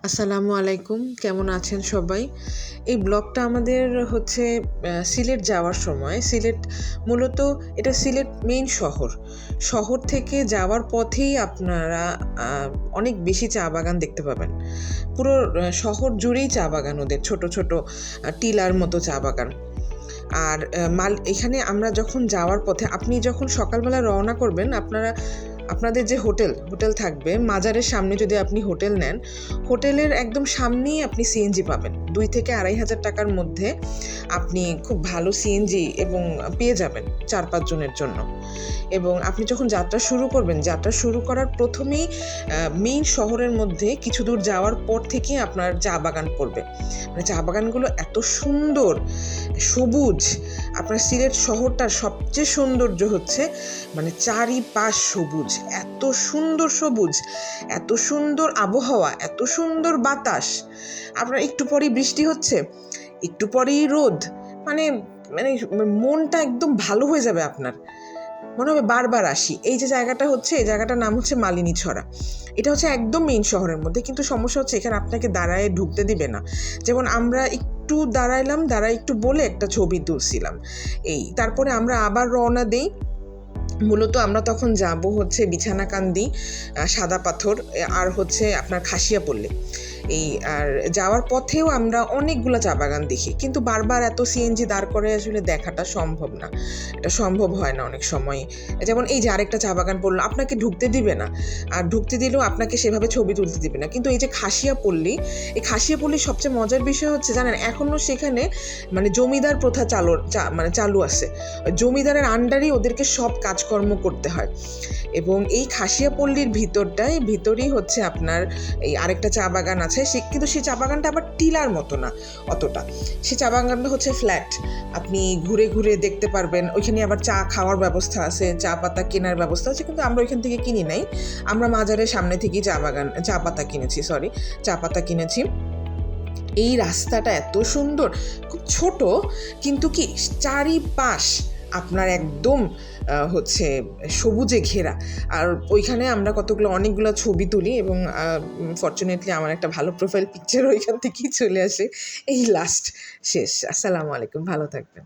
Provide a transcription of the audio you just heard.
আসসালামু আলাইকুম, কেমন আছেন সবাই? এই ব্লগটা আমাদের হচ্ছে সিলেট যাওয়ার সময়। সিলেট মূলত এটা সিলেট মেইন শহর থেকে যাওয়ার পথেই আপনারা অনেক বেশি চা বাগান দেখতে পাবেন। পুরো শহর জুড়েই চা বাগান, ওদের ছোট ছোট টিলার মতো চা বাগান। আর এখানে আমরা যখন যাওয়ার পথে, আপনি যখন সকালবেলা রওনা করবেন, আপনাদের যে হোটেল থাকবে মাজারের সামনে, যদি আপনি হোটেল নেন, হোটেলের একদম সামনেই আপনি সিএনজি পাবেন। 2,000 থেকে 2,500 টাকার মধ্যে আপনি খুব ভালো সিএনজি এবং পেয়ে যাবেন 4-5 জনের জন্য। এবং আপনি যখন যাত্রা শুরু করার প্রথমেই মেইন শহরের মধ্যে কিছু দূর যাওয়ার পর থেকে আপনার চা বাগান পড়বে। মানে চা বাগানগুলো এত সুন্দর, সবুজ। আপনার সিলেট শহরটার সবচেয়ে সৌন্দর্য হচ্ছে মানে চারিপাশ সবুজ, এত সুন্দর সবুজ, এত সুন্দর আবহাওয়া, এত সুন্দর বাতাস। আপনার একটু পরেই বৃষ্টি হচ্ছে, একটু পরেই রোদ, মানে মানে মনটা একদম ভালো হয়ে যাবে আপনার, মনে হবে বারবার আসি। এই যে জায়গাটা হচ্ছে, এই জায়গাটার নাম হচ্ছে মালিনী ছড়া। এটা হচ্ছে একদম মেইন শহরের মধ্যে, কিন্তু সমস্যা হচ্ছে এখানে আপনাকে দাঁড়ায় ঢুকতে দিবে না। যেমন আমরা একটু দাঁড়ায় একটু বলে একটা ছবি তুলছিলাম, তারপরে আমরা আবার রওনা দেই। মূলত আমরা তখন যাব হচ্ছে বিছানাকান্দি, সাদা পাথর, আর হচ্ছে আপনার খাসিয়াপল্লী। আর যাওয়ার পথেও আমরা অনেকগুলো চা বাগান দেখি, কিন্তু বারবার এত সিএনজি দাঁড় করে আসলে দেখাটা সম্ভব না, এটা সম্ভব হয় না অনেক সময়। যেমন এই যে আরেকটা চা বাগান পড়লো, আপনাকে ঢুকতে দিবে না, আর ঢুকতে দিলেও আপনাকে সেভাবে ছবি তুলতে দিবে না। কিন্তু এই যে খাসিয়াপল্লীর সবচেয়ে মজার বিষয় হচ্ছে জানেন, এখনও সেখানে মানে জমিদার প্রথা চালু আছে। জমিদারের আন্ডারেই ওদেরকে সব কাজকর্ম করতে হয়। এবং এই খাসিয়াপল্লীর ভিতরেই হচ্ছে আপনার এই আরেকটা চা বাগান আছে, কিন্তু সেই চা বাগানটা আবার টিলার মতো না অতটা। সেই চা বাগানটা হচ্ছে ফ্ল্যাট, আপনি ঘুরে ঘুরে দেখতে পারবেন। ওইখানে আবার চা খাওয়ার ব্যবস্থা আছে, চা পাতা কেনার ব্যবস্থা আছে, কিন্তু আমরা ওইখান থেকে কিনি নাই। আমরা মাজারের সামনে থেকেই চা পাতা কিনেছি। এই রাস্তাটা এত সুন্দর, খুব ছোট, কিন্তু কি চারিপাশ আপনার একদম হচ্ছে সবুজে ঘেরা। আর ওইখানে আমরা অনেকগুলো ছবি তুলি, এবং ফরচুনেটলি আমার একটা ভালো প্রোফাইল পিকচার ওইখান থেকেই চলে আসে। এই লাস্ট শেষ। আসসালামু আলাইকুম, ভালো থাকবেন।